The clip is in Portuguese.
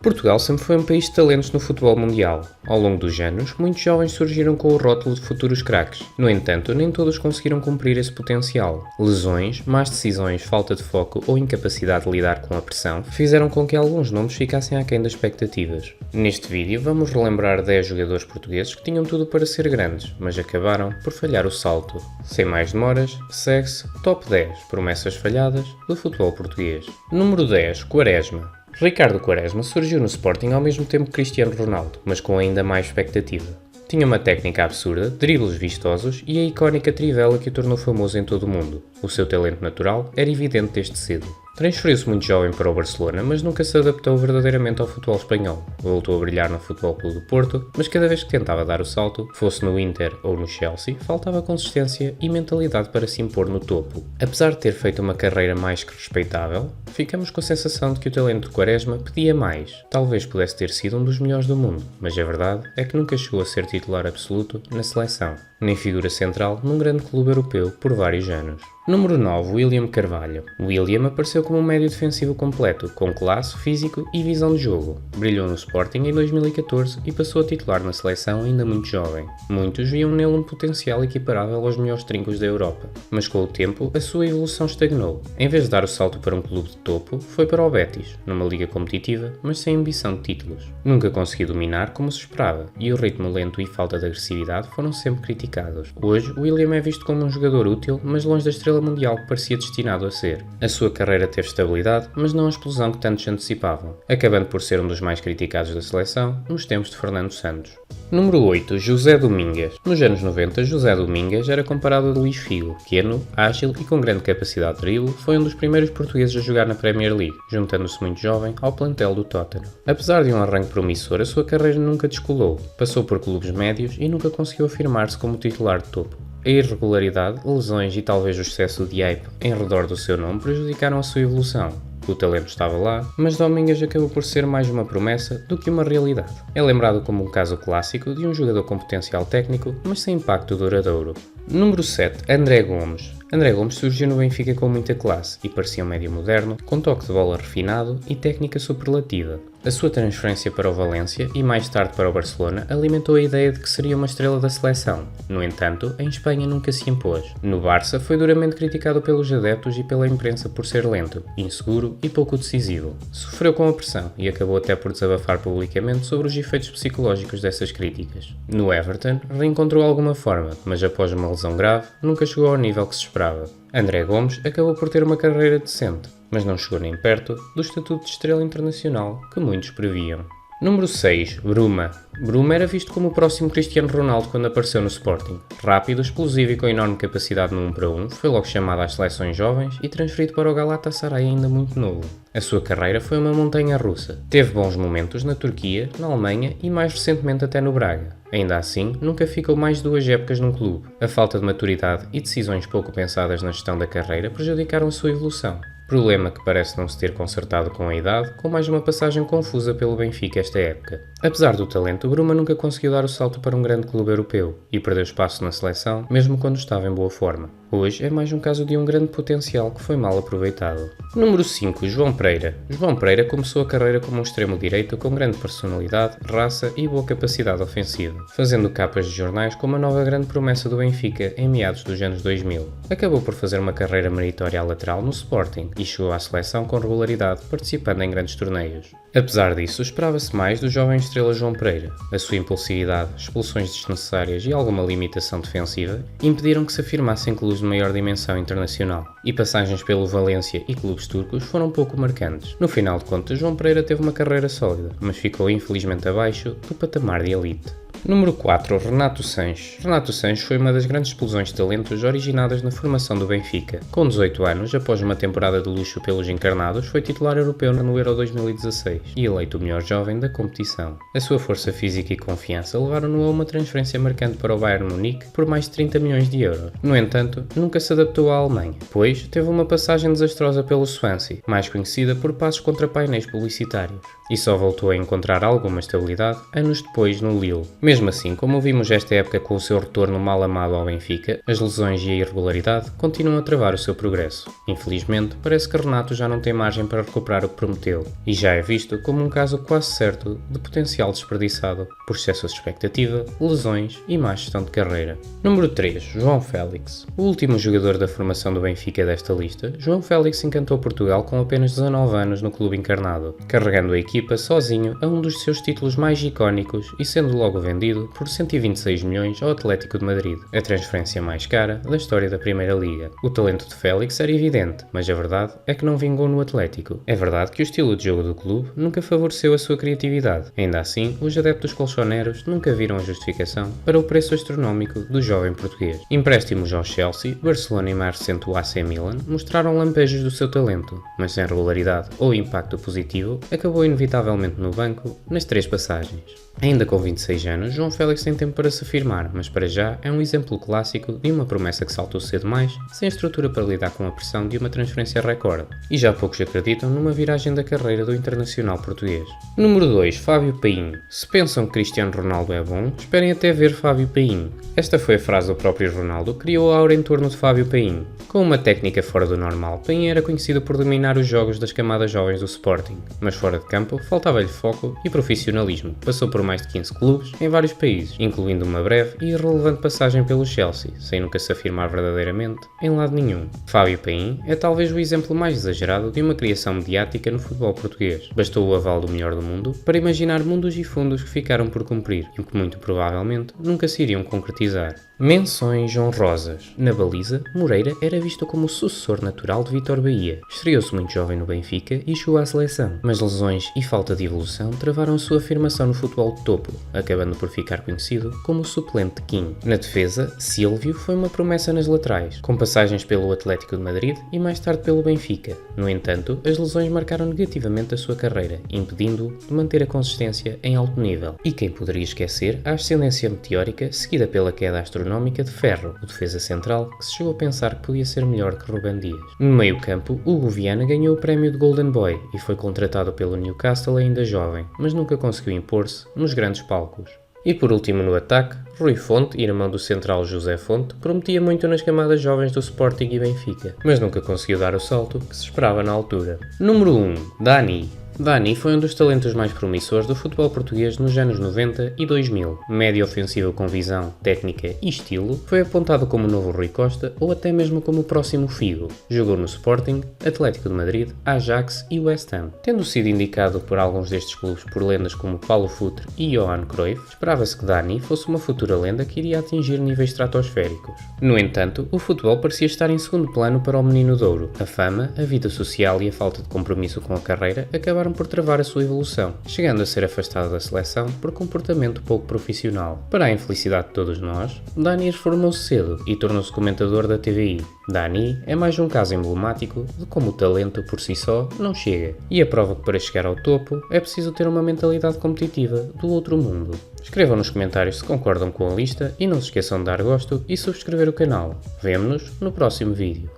Portugal sempre foi um país de talentos no futebol mundial. Ao longo dos anos, muitos jovens surgiram com o rótulo de futuros craques. No entanto, nem todos conseguiram cumprir esse potencial. Lesões, más decisões, falta de foco ou incapacidade de lidar com a pressão fizeram com que alguns nomes ficassem aquém das expectativas. Neste vídeo, vamos relembrar 10 jogadores portugueses que tinham tudo para ser grandes, mas acabaram por falhar o salto. Sem mais demoras, segue-se Top 10 promessas falhadas do futebol português. Número 10. Quaresma. Ricardo Quaresma surgiu no Sporting ao mesmo tempo que Cristiano Ronaldo, mas com ainda mais expectativa. Tinha uma técnica absurda, dribles vistosos e a icónica trivela que o tornou famoso em todo o mundo. O seu talento natural era evidente desde cedo. Transferiu-se muito jovem para o Barcelona, mas nunca se adaptou verdadeiramente ao futebol espanhol. Voltou a brilhar no Futebol Clube do Porto, mas cada vez que tentava dar o salto, fosse no Inter ou no Chelsea, faltava consistência e mentalidade para se impor no topo. Apesar de ter feito uma carreira mais que respeitável, ficamos com a sensação de que o talento de Quaresma pedia mais. Talvez pudesse ter sido um dos melhores do mundo, mas a verdade é que nunca chegou a ser titular absoluto na seleção, nem figura central num grande clube europeu por vários anos. Número 9. William Carvalho. William apareceu como um médio defensivo completo, com classe, físico e visão de jogo. Brilhou no Sporting em 2014 e passou a titular na seleção ainda muito jovem. Muitos viam nele um potencial equiparável aos melhores trincos da Europa, mas com o tempo a sua evolução estagnou. Em vez de dar o salto para um clube de topo, foi para o Betis, numa liga competitiva, mas sem ambição de títulos. Nunca conseguiu dominar como se esperava, e o ritmo lento e falta de agressividade foram sempre criticados. Hoje, William é visto como um jogador útil, mas longe da estrela mundial que parecia destinado a ser. A sua carreira teve estabilidade, mas não a explosão que tantos antecipavam, acabando por ser um dos mais criticados da seleção nos tempos de Fernando Santos. Número 8. José Domingues. Nos anos 90, José Domingues era comparado a Luís Figo. Pequeno, ágil e com grande capacidade de drible, foi um dos primeiros portugueses a jogar na Premier League, juntando-se muito jovem ao plantel do Tottenham. Apesar de um arranque promissor, a sua carreira nunca descolou. Passou por clubes médios e nunca conseguiu afirmar-se como titular de topo. A irregularidade, lesões e talvez o excesso de hype em redor do seu nome prejudicaram a sua evolução. O talento estava lá, mas Domingues acabou por ser mais uma promessa do que uma realidade. É lembrado como um caso clássico de um jogador com potencial técnico, mas sem impacto duradouro. Número 7. André Gomes. André Gomes surgiu no Benfica com muita classe e parecia um médio moderno, com toque de bola refinado e técnica superlativa. A sua transferência para o Valência e mais tarde para o Barcelona alimentou a ideia de que seria uma estrela da seleção. No entanto, em Espanha nunca se impôs. No Barça foi duramente criticado pelos adeptos e pela imprensa por ser lento, inseguro e pouco decisivo. Sofreu com a pressão e acabou até por desabafar publicamente sobre os efeitos psicológicos dessas críticas. No Everton, reencontrou alguma forma, mas após uma lesão grave, nunca chegou ao nível que se esperava. André Gomes acabou por ter uma carreira decente, mas não chegou nem perto do estatuto de estrela internacional que muitos previam. Número 6. Bruma. Bruma era visto como o próximo Cristiano Ronaldo quando apareceu no Sporting. Rápido, explosivo e com enorme capacidade no 1 para 1, foi logo chamado às seleções jovens e transferido para o Galatasaray ainda muito novo. A sua carreira foi uma montanha russa. Teve bons momentos na Turquia, na Alemanha e mais recentemente até no Braga. Ainda assim, nunca ficou mais de 2 épocas num clube. A falta de maturidade e decisões pouco pensadas na gestão da carreira prejudicaram a sua evolução. Problema que parece não se ter consertado com a idade, com mais uma passagem confusa pelo Benfica esta época. Apesar do talento, Bruma nunca conseguiu dar o salto para um grande clube europeu e perdeu espaço na seleção, mesmo quando estava em boa forma. Hoje é mais um caso de um grande potencial que foi mal aproveitado. Número 5. João Pereira. João Pereira começou a carreira como um extremo-direito com grande personalidade, raça e boa capacidade ofensiva, fazendo capas de jornais como a nova grande promessa do Benfica em meados dos anos 2000. Acabou por fazer uma carreira meritória à lateral no Sporting e chegou à seleção com regularidade, participando em grandes torneios. Apesar disso, esperava-se mais do jovem estrela João Pereira. A sua impulsividade, expulsões desnecessárias e alguma limitação defensiva impediram que se afirmasse em clubes de maior dimensão internacional, e passagens pelo Valência e clubes turcos foram pouco marcantes. No final de contas, João Pereira teve uma carreira sólida, mas ficou infelizmente abaixo do patamar de elite. Número 4. Renato Sanches. Renato Sanches foi uma das grandes explosões de talentos originadas na formação do Benfica. Com 18 anos, após uma temporada de luxo pelos encarnados, foi titular europeu no Euro 2016 e eleito o melhor jovem da competição. A sua força física e confiança levaram-no a uma transferência marcante para o Bayern Munique por mais de 30 milhões de euros. No entanto, nunca se adaptou à Alemanha, pois teve uma passagem desastrosa pelo Swansea, mais conhecida por passos contra painéis publicitários, e só voltou a encontrar alguma estabilidade anos depois no Lille. Mesmo assim, como vimos esta época com o seu retorno mal amado ao Benfica, as lesões e a irregularidade continuam a travar o seu progresso. Infelizmente, parece que Renato já não tem margem para recuperar o que prometeu, e já é visto como um caso quase certo de potencial desperdiçado por excesso de expectativa, lesões e má gestão de carreira. Número 3. João Félix. O último jogador da formação do Benfica desta lista, João Félix encantou Portugal com apenas 19 anos no clube encarnado, carregando a equipa sozinho a um dos seus títulos mais icónicos e sendo logo vendido por 126 milhões ao Atlético de Madrid, a transferência mais cara da história da Primeira Liga. O talento de Félix era evidente, mas a verdade é que não vingou no Atlético. É verdade que o estilo de jogo do clube nunca favoreceu a sua criatividade. Ainda assim, os adeptos colchoneros nunca viram a justificação para o preço astronómico do jovem português. Empréstimos ao Chelsea, Barcelona e mais recente o AC Milan mostraram lampejos do seu talento, mas sem regularidade ou impacto positivo, acabou inevitavelmente no banco nas 3 passagens. Ainda com 26 anos, João Félix tem tempo para se afirmar, mas para já é um exemplo clássico de uma promessa que saltou cedo demais, sem estrutura para lidar com a pressão de uma transferência recorde. E já poucos acreditam numa viragem da carreira do internacional português. Número 2. Fábio Paim. Se pensam que Cristiano Ronaldo é bom, esperem até ver Fábio Paim. Esta foi a frase do próprio Ronaldo que criou a aura em torno de Fábio Paim. Com uma técnica fora do normal, Paim era conhecido por dominar os jogos das camadas jovens do Sporting, mas fora de campo faltava-lhe foco e profissionalismo. Passou por mais de 15 clubes em vários países, incluindo uma breve e irrelevante passagem pelo Chelsea, sem nunca se afirmar verdadeiramente em lado nenhum. Fábio Paim é talvez o exemplo mais exagerado de uma criação mediática no futebol português. Bastou o aval do melhor do mundo para imaginar mundos e fundos que ficaram por cumprir e que muito provavelmente nunca se iriam concretizar. Menções honrosas. Na baliza, Moreira era visto como o sucessor natural de Vítor Bahia. Estreou-se muito jovem no Benfica e chegou à seleção, mas lesões e falta de evolução travaram a sua afirmação no futebol de topo, acabando por ficar conhecido como o suplente de Kim. Na defesa, Silvio foi uma promessa nas laterais, com passagens pelo Atlético de Madrid e mais tarde pelo Benfica. No entanto, as lesões marcaram negativamente a sua carreira, impedindo-o de manter a consistência em alto nível. E quem poderia esquecer a ascendência meteórica seguida pela queda astronómica de Ferro, o defesa central, que se chegou a pensar que podia ser melhor que Rubem Dias. No meio-campo, Hugo Viana ganhou o prémio de Golden Boy e foi contratado pelo Newcastle ainda jovem, mas nunca conseguiu impor-se nos grandes palcos. E por último no ataque, Rui Fonte, irmão do central José Fonte, prometia muito nas camadas jovens do Sporting e Benfica, mas nunca conseguiu dar o salto que se esperava na altura. Número 1. Dani. Dani foi um dos talentos mais promissores do futebol português nos anos 90 e 2000. Médio ofensivo com visão, técnica e estilo, foi apontado como o novo Rui Costa ou até mesmo como o próximo Figo. Jogou no Sporting, Atlético de Madrid, Ajax e West Ham. Tendo sido indicado por alguns destes clubes por lendas como Paulo Futre e Johan Cruyff, esperava-se que Dani fosse uma futura lenda que iria atingir níveis estratosféricos. No entanto, o futebol parecia estar em segundo plano para o menino de ouro. A fama, a vida social e a falta de compromisso com a carreira acabaram por travar a sua evolução, chegando a ser afastado da seleção por comportamento pouco profissional. Para a infelicidade de todos nós, Dani reformou-se cedo e tornou-se comentador da TVI. Dani é mais um caso emblemático de como o talento por si só não chega, e a prova que para chegar ao topo é preciso ter uma mentalidade competitiva do outro mundo. Escrevam nos comentários se concordam com a lista e não se esqueçam de dar gosto e subscrever o canal. Vemo-nos no próximo vídeo.